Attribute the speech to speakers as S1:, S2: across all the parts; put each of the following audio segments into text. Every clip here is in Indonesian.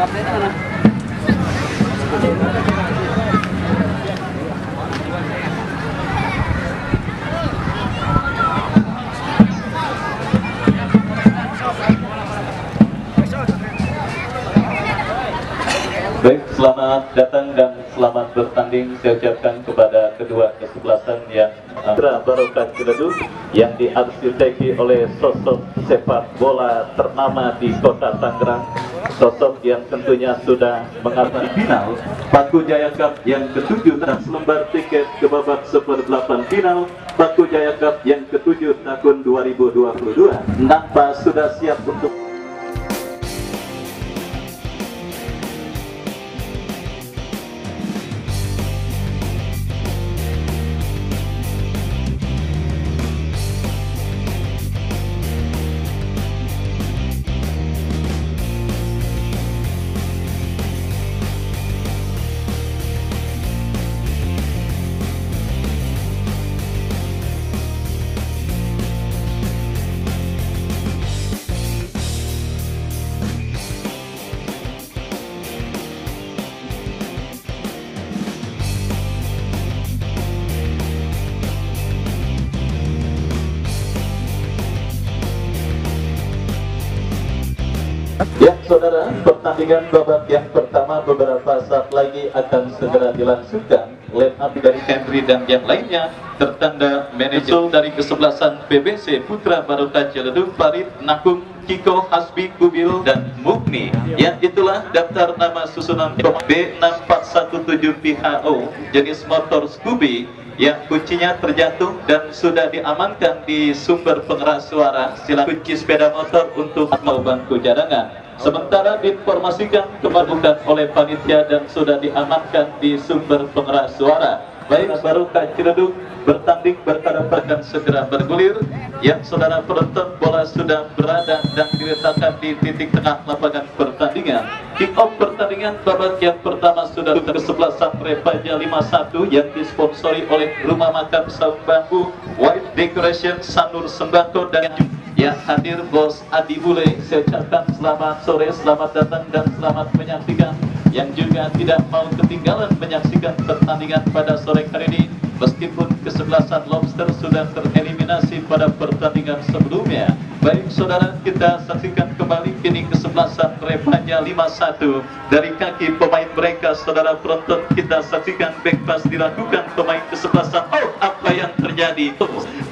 S1: Baik, selamat datang dan selamat bertanding saya ucapkan kepada kedua kesebelasan yang Putra Barokah Ciledug yang diarsiteki oleh sosok sepak bola ternama di kota Tangerang, sosok yang tentunya sudah mengalami final Paku Jaya Cup yang ke-7 dan selembar tiket ke babak seper-8 final Paku Jaya Cup yang ke-7 tahun 2022. Nampak sudah siap untuk ya saudara, pertandingan babak yang pertama beberapa saat lagi akan segera dilangsungkan. Line up dari Henry dan yang lainnya tertanda manajer dari kesebelasan PBC Putra Barokah Ciledug, Farid, Nakung, Kiko, Hasbi, Kubil, dan Mukni. Yang itulah daftar nama susunan B6417PHO jenis motor Scooby yang kuncinya terjatuh dan sudah diamankan di sumber pengeras suara. Sila kunci sepeda motor untuk mau bangku cadangan. Sementara diinformasikan kebarukan oleh panitia dan sudah diamankan di sumber pengeras suara. Baik, Barokah Ciledug bertanding berhadapan segera bergulir. Yang saudara penonton bola sudah berada dan diletakkan di titik tengah lapangan pertandingan. Kick off pertandingan babak yang pertama sudah kesebelasan Repaja 51 yang disponsori oleh Rumah Makan Saung Bambu, White Decoration, Sanur Sembako, dan yang hadir Bos Adi Bule. Saya ucapkan selamat sore, selamat datang dan selamat menyaksikan. Yang juga tidak mau ketinggalan menyaksikan pertandingan pada sore hari ini, meskipun kesebelasan Lobster sudah tereliminasi pada pertandingan sebelumnya. Baik saudara, kita saksikan kembali kini kesebelasan Repaja 51 dari kaki pemain mereka. Saudara penonton, kita saksikan back pass dilakukan pemain kesebelasan. Oh, apa yang terjadi?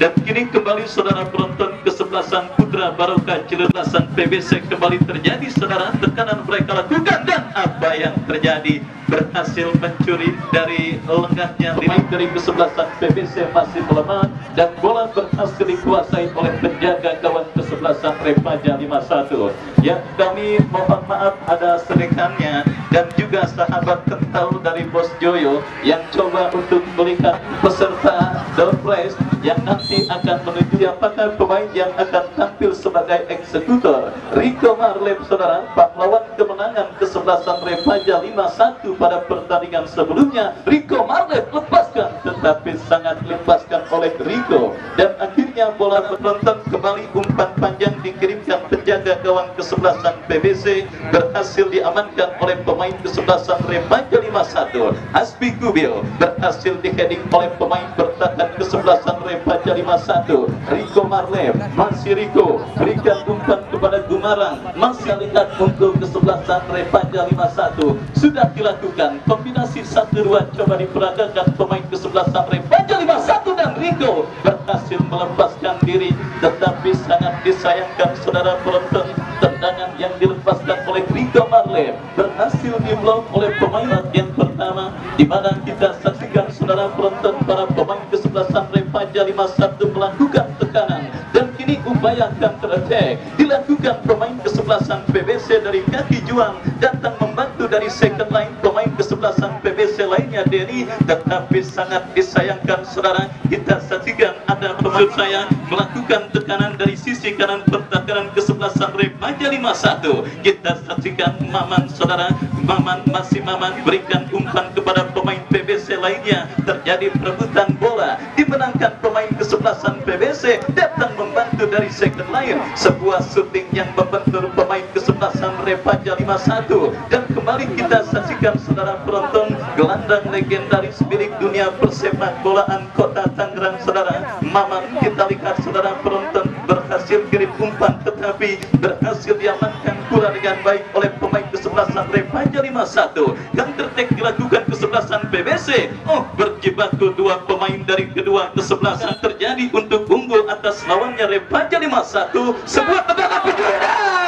S1: Dan kini kembali saudara penonton, kesebelasan Putra Barokah Ciledug PBC kembali terjadi saudara, tekanan mereka lakukan dan apa yang terjadi? Berhasil mencuri dari lengannya pemain dari kesebelasan PBC masih melemah dan bola berhasil dikuasai oleh penjaga gawang kesebelasan Repaja 51. Ya, kami mohon maaf ada sedekannya dan juga sahabat kental dari Bos Joyo yang coba untuk melihat peserta door prize yang nanti akan menuju apakah pemain yang akan tampil sebagai eksekutor. Rico Marlem saudara, pahlawan kemenangan kesebelasan Repaja 51 pada pertandingan sebelumnya. Rico Marlem lepaskan, tetapi sangat lepaskan oleh Rico dan akhirnya bola penonton kembali umpan panjang dikirimkan penjaga gawang kesebelasan PBC, berhasil diamankan oleh pemain kesebelasan Repaja 51. Hasbi Kubil berhasil diheading oleh pemain bertahan kesebelasan Repaja 51. Rico Marlem, masih Rico berikan umpan kepada Gumarang, masih lihat untuk kesebelasan Repaja 51 sudah dilakukan kombinasi 1-2 coba diperagakan pemain kesebelasan Repaja 51 dan Rico berhasil melepaskan diri, tetapi sangat disayangkan saudara penonton, tendangan yang dilepaskan oleh Rico Marlem berhasil diblok oleh pemain yang pertama, di mana kita saksikan saudara penonton para pemain kesebelasan Repaja 51 melakukan tekanan dan kini upaya counter attack dilakukan pemain kesebelasan PBC dari kaki juang, datang membantu dari second line pemain kesebelasan PBC lainnya Denny, tetapi sangat disayangkan saudara, kita saksikan ada pemain saya melakukan tekanan dari sisi kanan pertahanan kesebelasan Repaja 51. Kita saksikan Maman saudara, Maman masih Maman berikan umpan kepada pemain PBC lainnya, terjadi perebutan bola dimenangkan pemain kesebelasan PBC, datang membantu dari second line, sebuah shooting yang membentur pemain kesebelasan Repaja 51. Dan kembali kita saksikan saudara penonton gelandang legendaris milik dunia persepak bolaan kota Tangerang saudara Maman. Kita lihat saudara penonton berhasil kirim umpan tetapi berhasil diamankan pula dengan baik oleh pemain kesebelasan Repaja 51. Counter-attack dilakukan kesebelasan PBC. Berjibaku dua pemain dari kedua kesebelasan terjadi untuk unggul atas lawannya Repaja 51. Sebuah tendangan kejuaraan.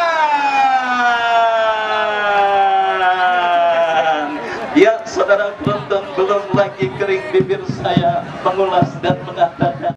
S1: Ya saudara penonton, belum lagi kering bibir saya mengulas dan mengatakan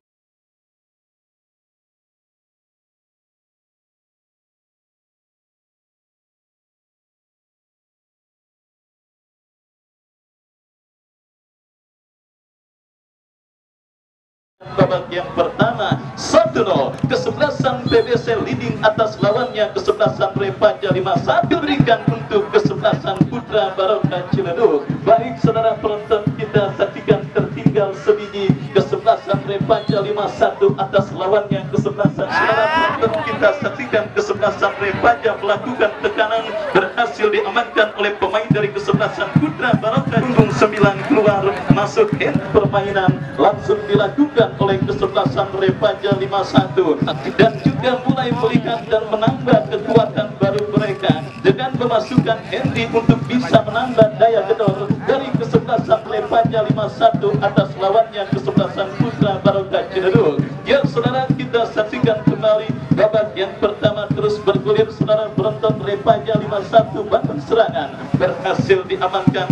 S1: babak yang pertama 1-0 kesebelasan PBC leading atas lawannya kesebelasan Repaja 51 diberikan untuk kesebelasan Putra Barokah Ciledug. Baik saudara penonton, kita saksikan tertinggal sebiji kesebelasan Repaja 51 atas lawannya kesebelasan. Saudara penonton, kita saksikan kesebelasan Repaja melakukan tekanan berhasil diamankan oleh pemain dari kesebelasan Putra Barokah. Punggung 9 keluar masuk end permainan langsung dilakukan oleh kesebelasan Repaja 51 dan juga mulai melihat dan menambah kekuatan baru mereka dengan memasukkan Henry untuk bisa menambah daya gedor dari kesebelasan Repaja 51 atas lawannya kesebelasan Putra Barokah Ciledug. Ya saudara, kita saksikan kembali babak yang pertama terus bergulir saudara penonton. Repaja 51 bangun serangan berhasil diamankan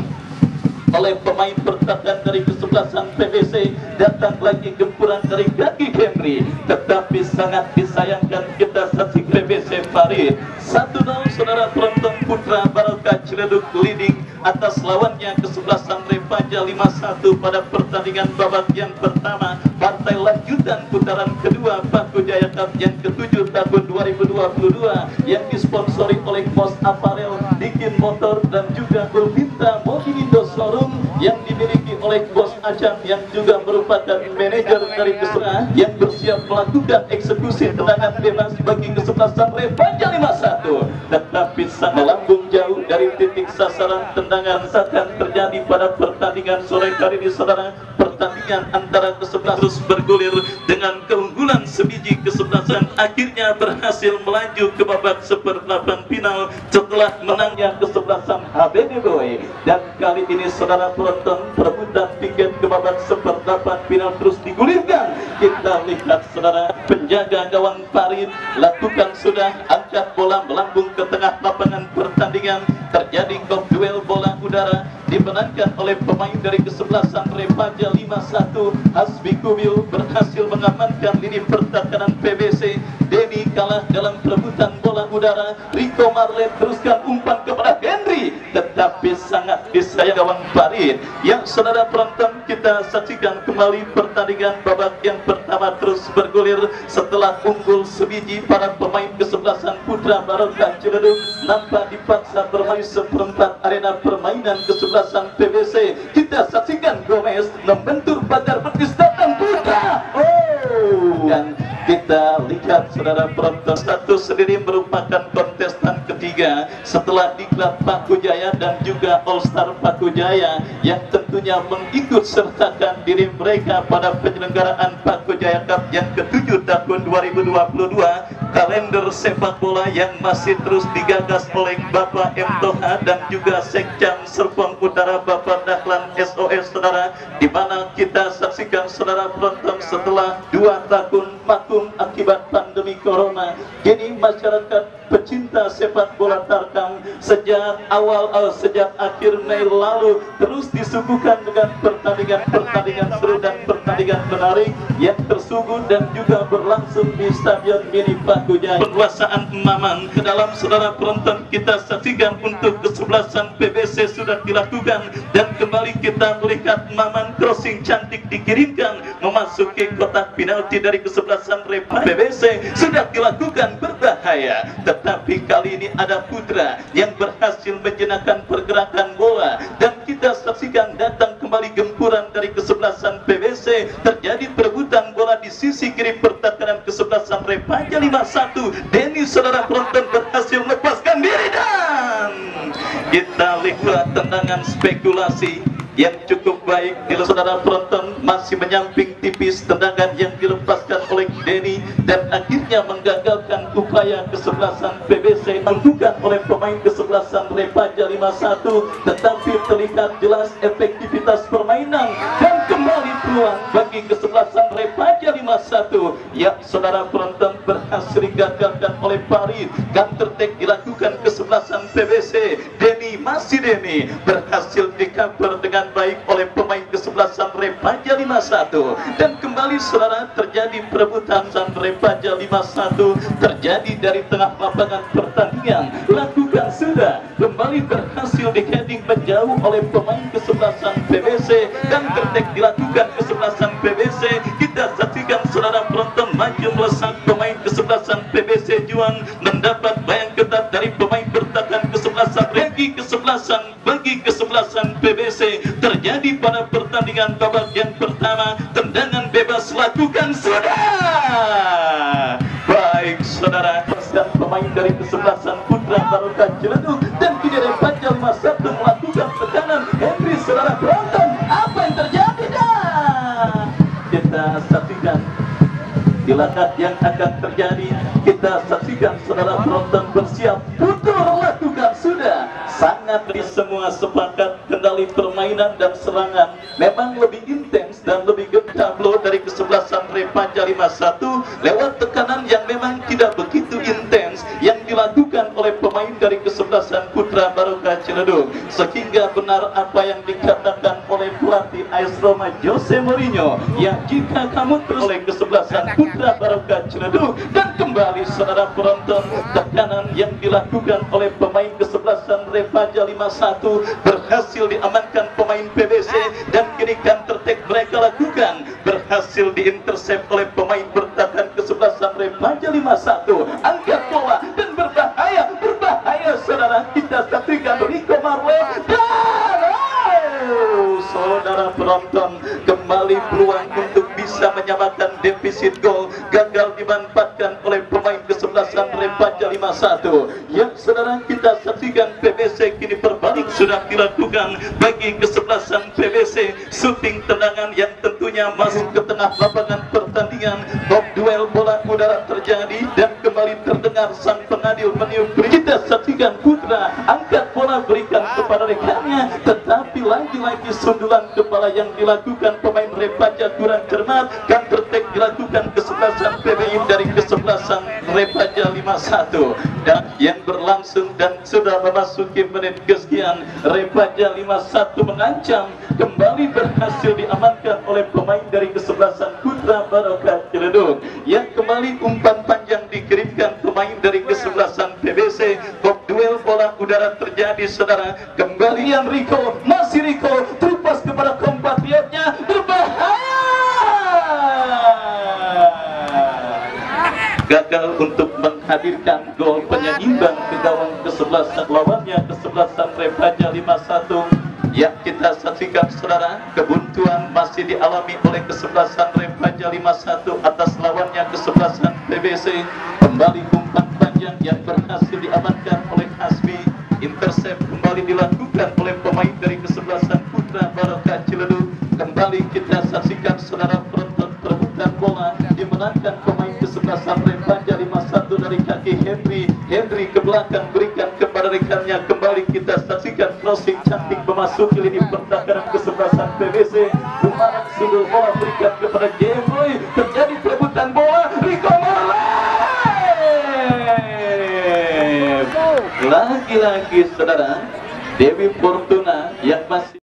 S1: oleh pemain pertahanan dari kesebelasan PBC. Datang lagi gempuran dari kaki Henry, tetapi sangat disayangkan kita saksikan PBC Farid 1-0 saudara penonton. Putra Barokah Ciledug leading atas lawannya kesebelasan Repaja 51 pada pertandingan babak yang pertama partai lanjutan putaran kedua Paku Jaya Cup yang ke-7 tahun 2022 yang disponsori oleh Pos Aparel, Dikin Motor dan juga Ulvinta Mobilindo Showroom yang dimiliki oleh Bos Acam yang juga merupakan manajer dari kesebelasan yang bersiap melakukan eksekusi tendangan bebas bagi kesebelasan Repaja 51, tetapi sang melambung jauh dari titik sasaran. Tendangan akan terjadi pada pertandingan sore kali ini saudara. Pertandingan antara kesebelasan terus bergulir dengan keunggulan sebiji kesebelasan akhirnya berhasil melaju ke babak seperempat final setelah menangnya kesebelasan HBD Boy. Dan kali ini saudara penonton, perebutan tiket ke babak seperempat final terus digulirkan. Kita lihat saudara, penjaga gawang Farid lakukan sudah angkat bola melambung ke tengah lapangan pertandingan. Terjadi gol duel bola udara dimenangkan oleh pemain dari kesebelasan Repaja 51. Hasbi Kubil berhasil mengamankan lini pertahanan PBC. Denny kalah dalam perebutan bola udara. Rico Marlet teruskan umpan kepada Henry, tetapi sangat disayang gawang Farid. Yang saudara penonton, kita saksikan kembali pertandingan babak yang pertama terus bergulir setelah unggul sebiji para pemain kesebelasan Putra Barokah Ciledug nampak dipaksa bermain seperempat arena permainan kesebelasan PBC. Kita saksikan Gomez membentur pagar betis datang Putra. Dan kita lihat saudara penonton, satu sendiri merupakan kontestan ketiga setelah diklat Paku Jaya dan juga All Star Paku Jaya yang tentunya mengikut sertakan diri mereka pada penyelenggaraan Paku Jaya Cup yang ke-7 tahun 2022. Kalender sepak bola yang masih terus digagas oleh Bapak M. Toha dan juga Sekjam Serpong Utara Bapak Dahlan SOS saudara, di mana kita saksikan saudara penonton setelah 2 tahun vakum akibat pandemi corona, kini masyarakat pecinta sepak bola Tarkam sejak akhir Mei lalu terus disuguhkan dengan pertandingan seru dan pertandingan menarik yang tersuguh dan juga berlangsung di Stadion Mini Paku Jaya. Penguasaan Maman ke dalam saudara penonton, kita saksikan untuk kesebelasan PBC sudah dilakukan dan kembali kita melihat Maman crossing cantik dikirimkan memasuki kotak penalti dari kesebelasan Repaja. PBC sudah dilakukan berbahaya, tetapi kali ini ada Putra yang berhasil menjenakkan pergerakan bola dan kita saksikan datang kembali gempuran dari kesebelasan PBC. Terjadi perebutan bola di sisi kiri pertahanan kesebelasan Repaja 51. Denny saudara penonton berhasil melepaskan diri dan Kita lihat tendangan spekulasi yang cukup baik di saudara penonton, masih menyamping tipis tendangan yang dilepaskan oleh Denny dan akhirnya menggagalkan upaya kesebelasan PBC dilakukan oleh pemain kesebelasan Repaja 51, tetapi terlihat jelas efektivitas permainan dan kembali peluang bagi kesebelasan Repaja 51 yang saudara penonton berhasil digagalkan oleh Farid. Counter attack dilakukan kesebelasan PBC. Denny berhasil di-cover dengan baik oleh pemain kesebelasan Repaja 51 dan kembali saudara terjadi perebutan dan Repaja 51 terjadi dari tengah lapangan pertandingan. Lakukan sudah kembali berhasil di-heading menjauh oleh pemain kesebelasan PBC dan tertek dilakukan kesebelasan PBC. Kita saksikan saudara penonton maju melesat pemain kesebelasan PBC Juang mendapat bayang ketat dari pemain bertahan kesebelasan bagi kesebelasan PBC terjadi pada pertandingan babak yang pertama. Tendangan bebas lakukan sudah baik saudara, dan pemain dari kesebelasan Putra Barokah Ciledug dan kini Repaja 51 melakukan tekanan. Henry saudara penonton, apa yang terjadi dah? Kita saksikan di lakat yang akan terjadi. Kita saksikan saudara penonton bersiap. Putur lakukan sudah. Sangat di semua sepakat kendali permainan dan serangan memang lebih intens dan lebih tablo dari kesebelasan Repaja 51 lewat tekanan yang memang tidak begitu intens yang dilakukan oleh pemain dari kesebelasan Putra Barokah Ciledug, sehingga benar apa yang dikatakan oleh pelatih AS Roma Jose Mourinho, ya jika kamu terus oleh kesebelasan Putra Barokah Ciledug. Dan kembali saudara penonton, tekanan yang dilakukan oleh pemain kesebelasan Repaja 51 berhasil diamankan pemain PBC dan kini counter attack mereka lakukan berhasil diintercept oleh pemain bertahan kesebelasan Repaja 51. Angkat bola dan berbahaya saudara, kita saksikan Rico Marwe dan saudara penonton, kembali peluang untuk bisa menyamakan defisit gol gagal dimanfaatkan oleh pemain kesebelasan Repaja 51. Yang saudara kita saksikan PBC kini berbalik sudah dilakukan bagi kesebelasan PBC. Shooting tendangan yang tentunya masuk ke tengah lapangan pertandingan. Top duel bola udara terjadi dan kembali terdengar sang pengadil meniup. Kita saksikan Putra angkat bola berikan kepada rekannya, tetapi lagi-lagi sundulan kepala yang dilakukan pemain Repaja kurang cermat. Counter attack dilakukan kesebelasan PBI dari kesebelasan Repaja 51 dan yang berlangsung dan sudah memasuki menit kesekian. Repaja 51 mengancam, kembali berhasil diamankan oleh pemain dari kesebelasan Putra Barokah Ciledug. Yang kembali umpan panjang dikirimkan pemain dari kesebelasan PBC. Top duel bola udara terjadi saudara. Kembalian Rico, masih Rico terupas kepada kompatriotnya, berbahaya. Gagal untuk menghadirkan gol penyeimbang ke gawang kesebelasan lawannya, kesebelasan Repaja 51. Yang kita saksikan saudara, kebuntuan masih dialami oleh kesebelasan Repaja 51 atas lawannya kesebelasan PBC. Kembali umpan panjang yang berhasil diamankan oleh Hasbi. Intercept kembali dilakukan oleh pemain dari kesebelasan Putra Barokah Ciledug. Kembali kita saksikan saudara penonton, perebutan bola dimenangkan pemain kesebelasan Repaja 51 dari kaki Henry ke belakang berikan kepada rekannya. Kembali kita saksikan crossing cantik memasuki lini pertahanan kesebelasan PBC. Bumaran sundul bola berikan kepada Jeboy. Terjadi perebutan bola. Rico Marle. Lagi-lagi saudara, Dewi Fortuna yang masih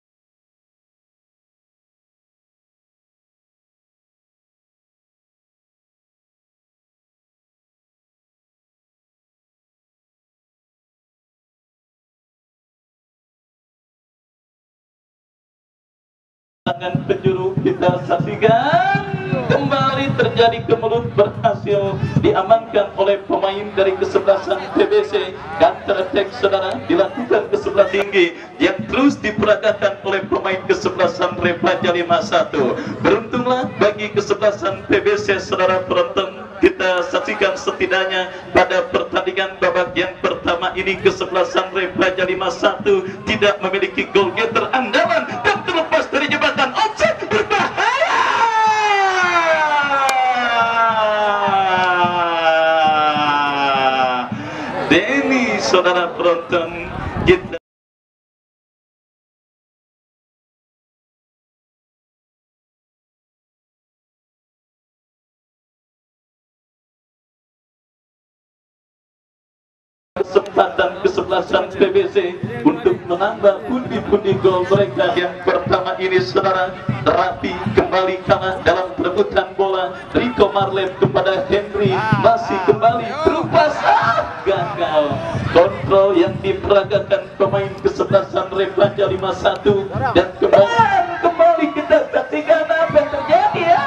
S1: tangan penjuru. Kita saksikan kembali terjadi kemelut berhasil diamankan oleh pemain dari kesebelasan PBC. Counter attack saudara dilakukan ke sebelah tinggi yang terus diperagakan oleh pemain kesebelasan Repaja 51. Beruntunglah bagi kesebelasan PBC saudara penonton, kita saksikan setidaknya pada pertandingan babak yang pertama ini kesebelasan Repaja 51 tidak memiliki goal getter andalan dan terlepas dari jembatan offside berbahaya. Denny, saudara penonton, kita kesempatan kesebelasan PBC untuk menambah pundi-pundi gol mereka. Yang pertama ini saudara, Rapi kembali kalah dalam perebutan bola. Rico Marlet kepada Henry, masih kembali berupa gagal. Kontrol yang diperagakan pemain kesebelasan Repaja 51 dan kembali kita saksikan apa yang terjadi ya.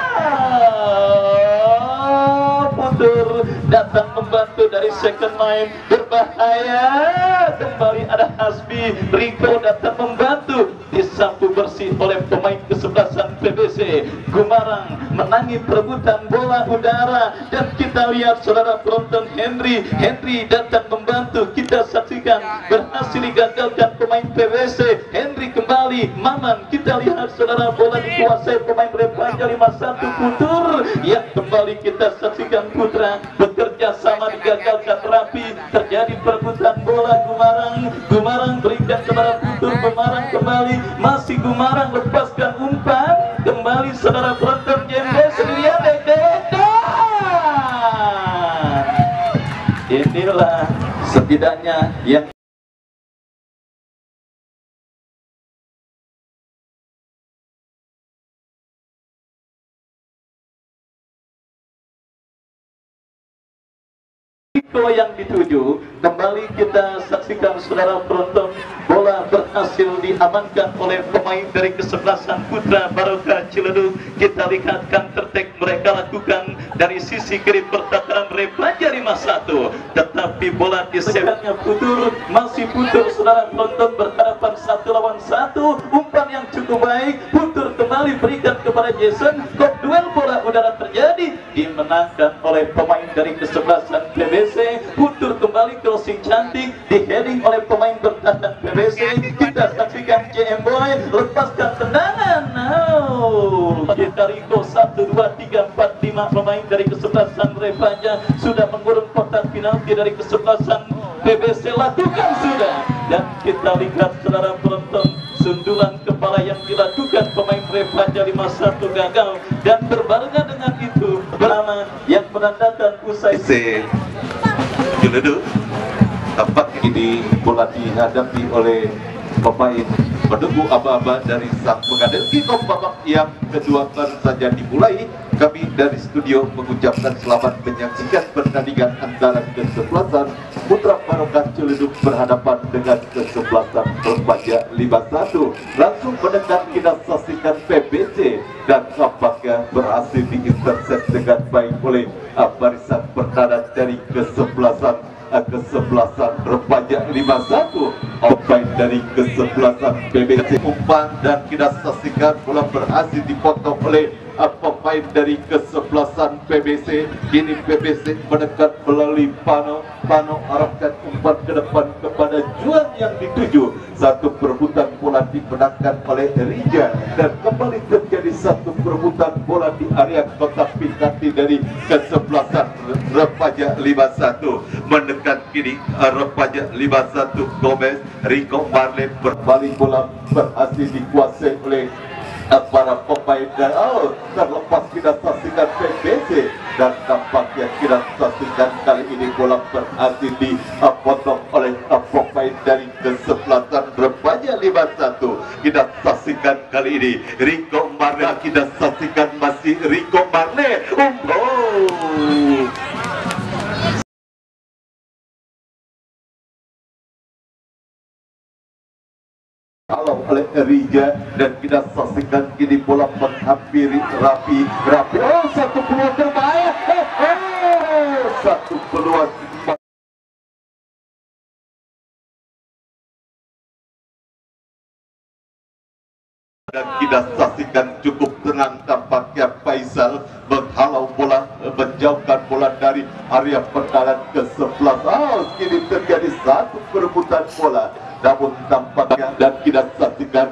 S1: Putur datang membantu dari second line, berbahaya. Kembali ada Hasbi, Rico datang membantu, disapu bersih oleh pemain kesebelasan PBC. Gumarang menangi perebutan bola udara dan kita lihat saudara penonton, Henry datang membantu, kita saksikan berhasil digagalkan pemain PBC. Henry kembali, Maman, kita lihat saudara bola dikuasai pemain Repaja 51 Putur. Ya, kembali kita saksikan Putra bekerja sama digagalkan Rapi, terjadi perebutan bola. Gumarang berikan kepada Putur, Gumarang kembali, masih Gumarang lepaskan umpan, kembali saudara penonton, Jembe sendirian inilah setidaknya yang yang dituju. Kembali kita saksikan saudara penonton, bola berhasil diamankan oleh pemain dari kesebelasan Putra Barokah Ciledug. Kita lihat counter attack mereka lakukan dari sisi kiri pertahanan Repaja 51, tetapi bola diseretnya Putur, masih Putur saudara penonton, berhadapan 1 lawan 1. Umpan yang cukup baik, Putur kembali berikan kepada Jason. Kok duel bola udara terjadi, dimenangkan oleh pemain dari kesebelasan PBC. Putur kembali crossing cantik, di heading oleh pemain bertahan PBC. Kita saksikan JM Boy lepaskan tendangan. Kita Rico 1, 2, 3, 4, 5 pemain dari kesebelasan Repaja sudah mengurung kotak penalti dari kesebelasan PBC lakukan sudah. Dan kita lihat saudara penonton, sundulan kepala yang dilakukan pemain Repaja 51 gagal, dan berbarengan dengan itu berama yang menandakan usai Ciledug. Tampak ini bola dihadapi oleh pemain menunggu aba-aba dari sang pengadil. Kick-off babak yang kedua baru saja dimulai. Kami dari studio mengucapkan selamat menyaksikan pertandingan antara kesebelasan Putra Barokah Ciledug berhadapan dengan kesebelasan Repaja 51. Langsung mendekat kita saksikan PBC dan apakah berhasil diintercept dengan baik oleh barisan pertahanan dari kesebelasan Repaja 51. Offside dari kesebelasan PBC, umpan dan kita saksikan bola berhasil dipotong oleh pemain dari kesebelasan PBC. Kini PBC mendekat melalui Pano arahkan umpan ke depan kepada Juan yang dituju. Satu perebutan bola dimenangkan oleh Rija dan kembali terjadi satu perebutan bola di area kotak penalti dari kesebelasan Repaja 51. Mendekat kini Repaja 51 Gomez, Rico Marlet berbalik, bola berhasil dikuasai oleh para pemain dan terlepas kita saksikan PBC dan tampaknya kita saksikan kali ini bola berhasil dipotong oleh pemain dari kesebelasan Repaja 51. Kita saksikan kali ini Rico Marlet, kita saksikan masih Rico Marlet. Oleh Rija dan kita saksikan kini bola menghampiri Rapi. Satu peluang terbaik, satu peluang dan kita saksikan cukup tenang tampaknya Faisal menghalau bola
S2: menjauhkan bola dari area pertahanan ke-11. Kini terjadi satu perebutan bola, namun tampaknya dan kita saksikan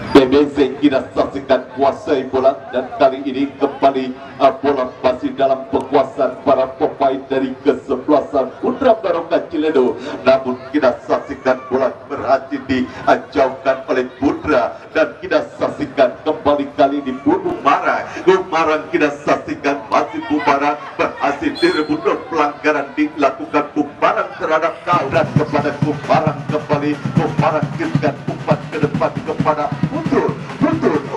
S2: PBC kita saksikan kuasai bola, dan kali ini kembali bola masih dalam penguasaan para pemain dari kesebelasan Putra Barokah Ciledo. Namun kita saksikan bola berhasil dijauhkan oleh Putra, dan kita saksikan kembali kali ini Bumarang. Bumarang kita saksikan masih Bumarang berhasil direbut, pelanggaran dilakukan Bumarang terhadap Kauran kepada Bumarang kembali. Bumarang kirimkan umpan ke depan kepada Putur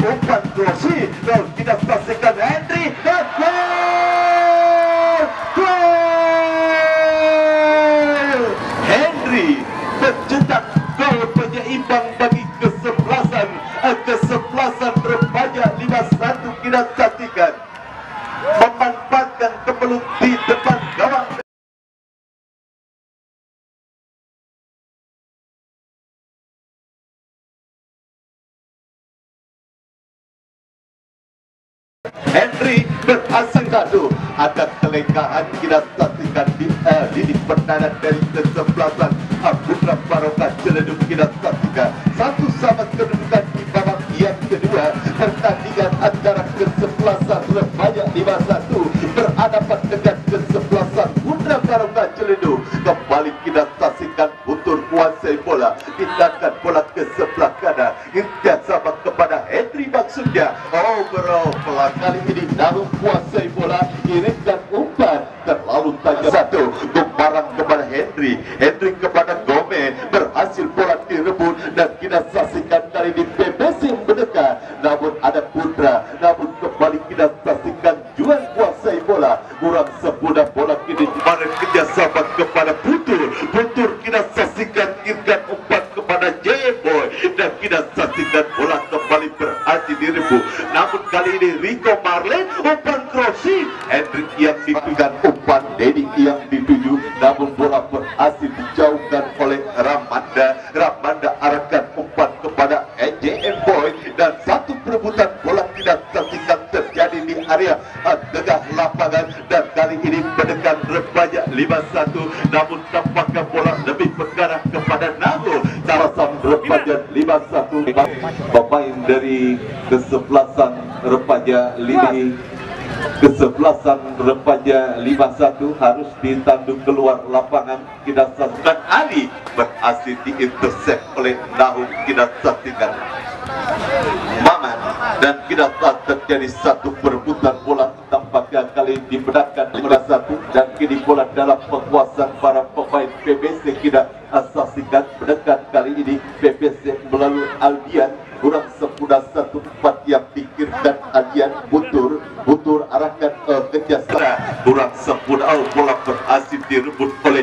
S2: umpan Rossi, dan kita saksikan Henry dan gol! Henry mencetak gol penyeimbang bagi kesebelasan remaja 51. Kita saksikan memanfaatkan kebelut di depan gawang. Henry berhasil kado. Ada kelengkahan kita saksikan di lini pertahanan dari kesebelasan Putra Barokah Ciledug. Kita saksikan satu sama kedudukan di babak yang kedua. Pertandingan antara kesebelasan remaja 51 berhadapan dengan kesebelasan Putra Barokah Ciledug. Kembali kita saksikan Putur kuasai bola, tindakan bola ke sebelah kanan, hingga sama kepada Henry maksudnya. Pelan kali ini namun kuasai bola, kirimkan umpan terlalu tajam. Satu Bumarang kepada Henry kepada Gomez, berhasil bola direbut, dan kita saksikan kali ini PBC mendekat, namun ada Putra, namun kembali kita saksikan Juan kuasai bola, kurang sempurna bola kini kemarin kerjasama kepada Putur kita saksikan kirimkan umpan kepada J-Boy, dan kita saksikan bola kembali berhasil direbut, namun kali ini Rico Marlin umpan crossing, Hendrik yang ditujukan, umpan Dedi yang dituju, namun bola berhasil dijauhkan oleh Ramanda arahkan umpan kepada JM Boy, dan satu perebutan bola tidak saksikan terjadi di area tengah lapangan, dan kali ini mendekat remaja 51, namun tampaknya bola lebih mengarah kepada Nago. Kawasan remaja 51, pemain dari kesebelasan remaja lini kesebelasan remaja 51 harus ditanduk keluar lapangan. Kita saksikan Ali berhasil diintercept oleh Nahum. Kita saksikan Maman, dan kita saat terjadi satu perebutan bola, tampaknya kali dibenarkan bola satu, dan kini bola dalam penguasaan para pemain PBC. Kita saksikan mendekat kali ini PBC melalui Aldian, kurang sempurna satu umpan yang pikirkan Aldian. Butur arahkan kerjasama, kurang sempurna bola berhasil direbut oleh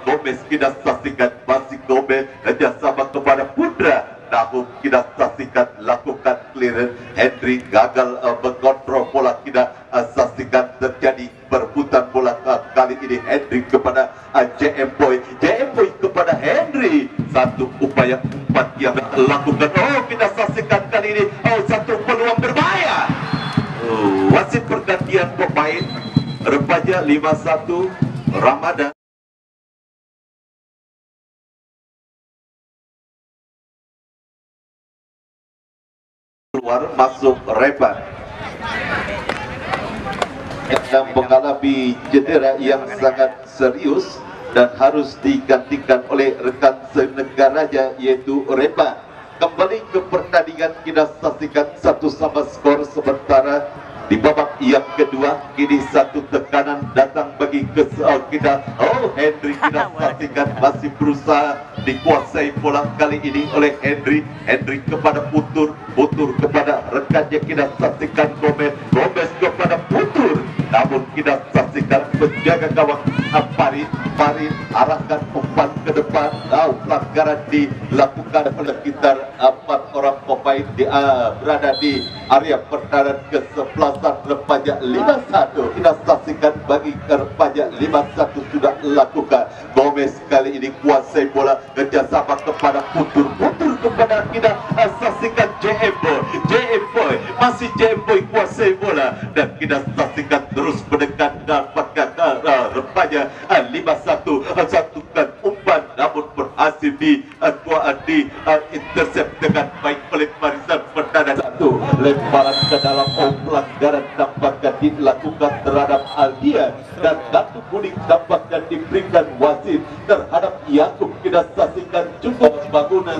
S2: Gomez. Kita saksikan masih Gomez kerjasama kepada Putra, namun kita saksikan lakukan clearance, Henry gagal mengontrol bola. Kita saksikan terjadi perebutan bola kali ini Henry kepada JM Boy kepada Henry, satu upaya umpan yang lakukan. Kita saksikan kali ini satu peluang berbahaya. Wasit pergantian pemain remaja 51 Ramadan. Keluar masuk Reban yang mengalami cedera yang sangat serius dan harus digantikan oleh rekan senegaranya yaitu Reban. Kembali ke pertandingan, kita saksikan satu sama skor sementara di babak yang kedua. Kini satu tekanan datang bagi kita. Henry kita saksikan masih berusaha dikuasai bola kali ini oleh Henry kepada Putur kepada rekannya. Kita saksikan Gomez kepada Putur, namun kita saksikan penjaga gawang Farid arahkan umpan ke depan. Pelanggaran dilakukan oleh sekitar 4 orang pemain berada di area pertahanan kesebelasan remaja 51. Kita saksikan bagi remaja 51 sudah lakukan Gomez kali ini kuasai bola, kerjasama kepada Putur kepada kita saksikan JM Boy masih JM Boy kuasai bola dan kita saksikan terus mendekat dapatkan rupanya 5-1 satukan umpan namun berhasil di intercept dengan baik oleh barisan pertahanan. Satu lemparan ke dalam pelanggaran tampaknya dilakukan terhadap Aldia dan kartu kuning tampaknya diberikan wasit terhadap Yakub. Kita saksikan cukup bangunan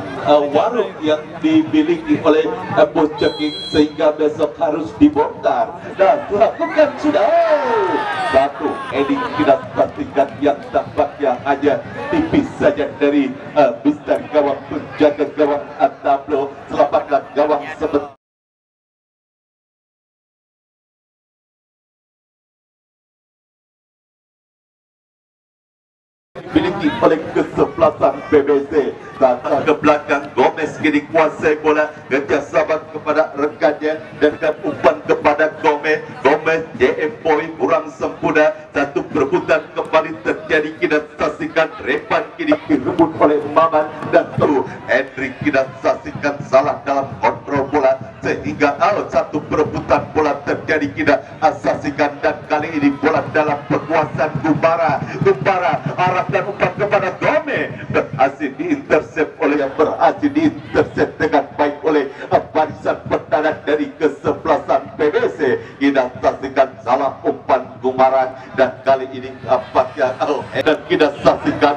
S2: warung yang dimiliki oleh Bos Ceking sehingga besok harus dibongkar dan lakukan sudah satu heading kita saksikan yang tampaknya hanya tipis saja dari Mister gawang penjaga gawang tablo. Selamatkan gawang sebentar. Dimiliki oleh kesebelasan PBC. Datang ke belakang Gomez kini kuasai bola, kerjasama kepada rekannya dan umpan kepada Gomez. JM Boy kurang sempurna, satu perebutan kembali terjadi. Kita saksikan Repan kini direbut oleh Maman dan Hendrik. Kita saksikan salah dalam kontrol bola sehingga satu perebutan bola terjadi. Kita saksikan dan kali ini bola dalam penguasaan Gumbara arahkan umpan kepada Gomez, berhasil diintercept oleh dengan baik oleh barisan pertahanan dari kesebelasan PBC. Kita saksikan salah umpan Gumbara dan kali ini apakah dan kita saksikan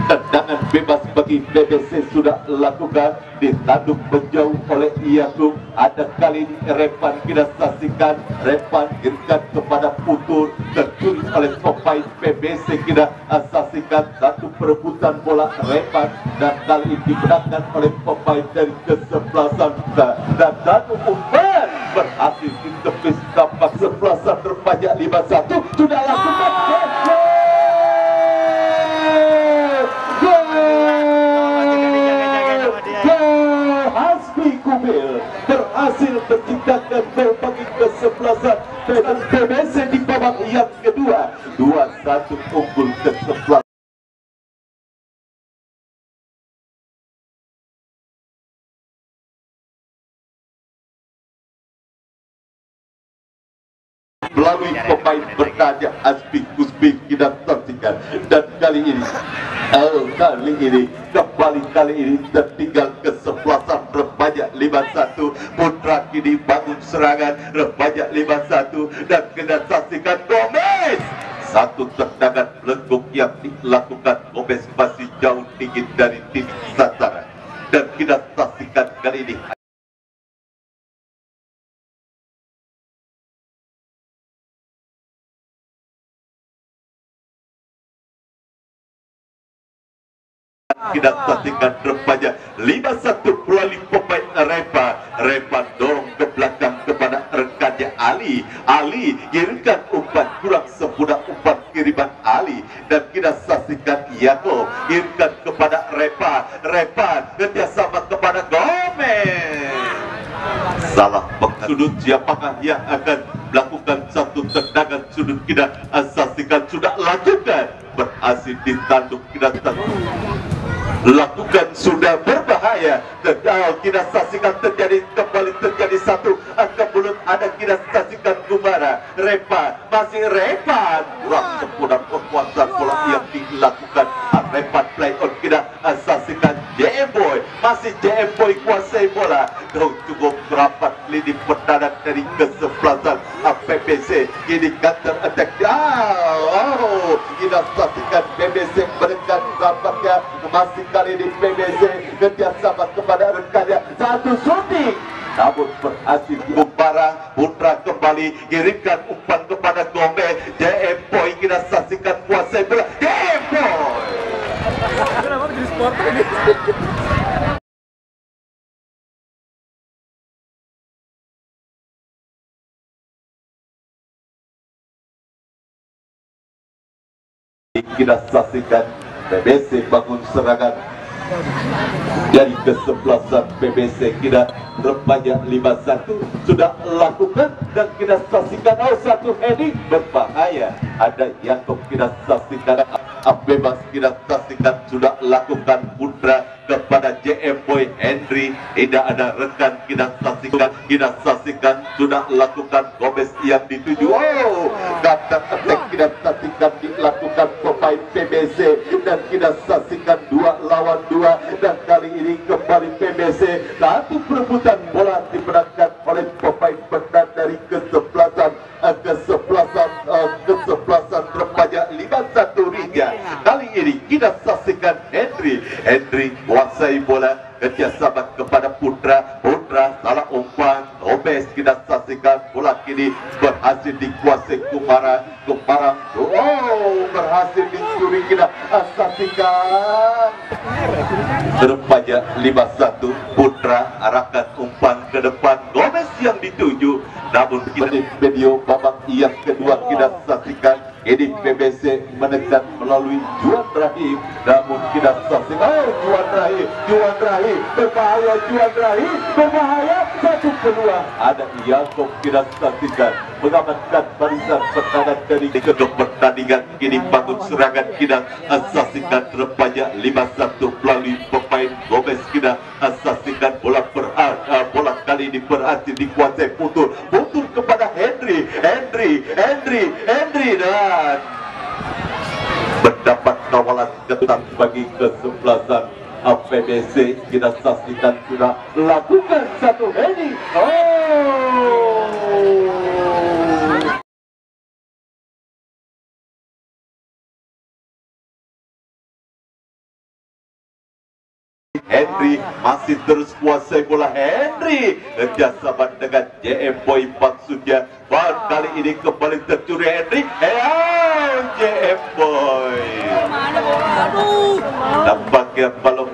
S2: tendangan bebas bagi BBC sudah lakukan, ditanduk menjauh oleh Yakub. Ada kali ini Repan kita saksikan, Repan kirimkan kepada Putur, tercuri oleh pemain BBC. Kita saksikan satu perebutan bola Repan dan kali ini dimenangkan oleh pemain dari kesebelasan dan satu umpan berhasil ditepis tampak sebelasan terbanyak 5-1 sudah lakukan. Hasbi Kubil berhasil menciptakan gol bagi kesebelasan PBC di babak yang kedua. 2-1 unggul kesebelasan. Melalui pemain bertaja Hasbi Kusbi kita saksikan dan kali ini tertinggal kesebelasan remaja 5-1. Putra kini bangun serangan remaja 5-1 dan kita saksikan Gomez. Satu tendangan lengkung yang dilakukan Gomez masih jauh tinggi dari titik sasaran dan kita saksikan kali ini kita saksikan remaja 5-1 melalui pemain Repa dorong ke belakang kepada rekannya Ali kirimkan umpan kurang sempurna umpan kiriman Ali dan kita saksikan Yakob kirimkan kepada Repa kerjasama kepada Gomez. Salah sudut, siapakah yang akan melakukan satu tendangan sudut? Kita saksikan sudah lakukan, berhasil ditanduk. Kita lakukan sudah berbahaya. Kita saksikan kembali terjadi satu angka mulut. Ada kita saksikan Gumbara masih Repan kurang sempurna kekuasaan bola yang dilakukan Repan play on. Kita saksikan JM Boy masih JM Boy kuasai bola. Cukup rapat lini pertahanan dari kesebelasan PBC. Ini counter attack. Kita saksikan BBC mendekat rapatnya masih kali ini PBC kerjasama kepada rekannya satu shooting namun berhasil. Gumbara Putra kembali kirimkan umpan kepada Gomez. JM Boy kita saksikan kuasai bola. JM Boy kenapa jadi sport ini? Kita saksikan BBC bangun serangan dari kesebelasan PBC kita remaja 51 sudah lakukan dan kita saksikan satu heading berbahaya. Ada Yakob kita saksikan, bebas kita saksikan sudah lakukan putra kepada JM Boy Henry. Tidak ada rekan kita saksikan sudah lakukan Gomez yang dituju. Kata attack kita saksikan dilakukan pemain PBC dan kita saksikan 2 lawan 2 dan kali ini kembali PBC satu perebutan bola dimenangkan oleh pemain benar dari kesebelasan remaja 51 Riga. Kali ini kita saksikan Henry kuasai bola, kerjasama kepada Putra salah umpan, Gomez kita saksikan bola kini berhasil dikuasai Kumarang berhasil dicuri kita saksikan. Remaja 51 Putra arahkan umpan ke depan, Gomez yang dituju, namun kita video babak yang kedua kita saksikan ini PBC menekan melalui Juan Rahim, namun kita saksikan Juan Rahim berbahaya, berbahaya, satu peluang ada Yakob kita saksikan mengamankan barisan pertahanan dari kedua pertandingan. Kini bangun serangan kita saksikan remaja 51 melalui pemain Gomez kita saksikan bola kali ini berhasil dikuasai putur kepada Henry dan mendapat kawalan ketat bagi kesebelasan PBC. Kita saksikan sudah lakukan satu heading. Henry masih terus kuasai bola. Henry kerjasama dengan JM Boy maksudnya. Kali ini kembali tercuri Henry. JM Boy nampaknya belum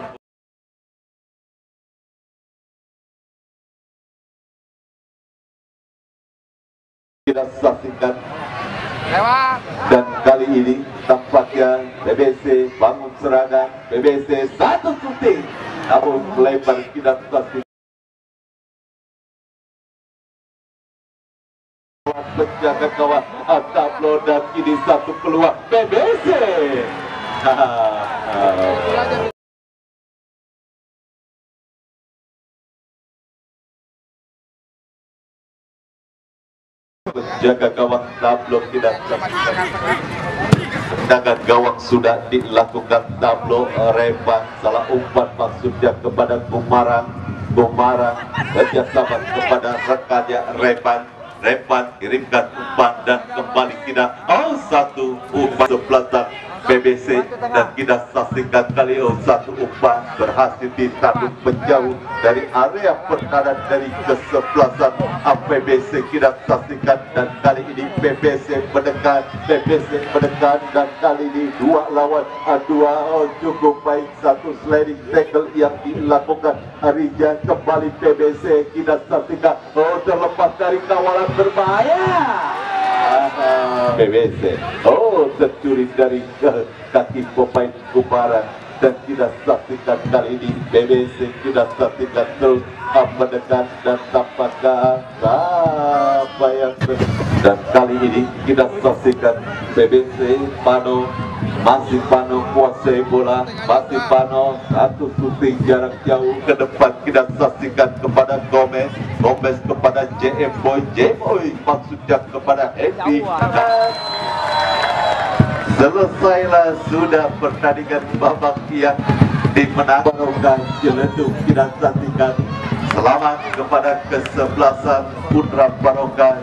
S2: kita saksikan. Dan kali ini tampaknya PBC bangun serangan, PBC satu shooting, namun lebar kita saksikan. Penjaga gawang tablo dan kini satu peluang PBC. Penjaga gawang tablo tidak tendangan gawang sudah dilakukan tablo. Revan salah umpan maksudnya kepada Kumarang kerjasama kepada rekannya Revan kirimkan umpan dan kembali kita satu umpan sebelasan PBC dan kita saksikan kali satu umpan berhasil ditanduk menjauh dari area pertahanan dari kesebelasan PBC. Kita saksikan dan kali ini PBC menekan dan kali ini 2 lawan 2 cukup baik. Satu sliding tackle yang dilakukan Rija, kembali PBC. Kita saksikan terlepas dari kawalan berbahaya PBC tercuri dari kaki pemain Kumarang dan kita saksikan kali ini PBC. Kita saksikan terus mendekat dan tampaknya apa yang dan kali ini kita saksikan PBC masih Pano kuasai bola, masih Pano satu shooting jarak jauh ke depan. Kita saksikan kepada Gomez kepada JM Boy maksudnya kepada Henry. Selesailah sudah pertandingan babak yang dimenangkan Ciledug. Kita saksikan selamat kepada kesebelasan Putra Baroka.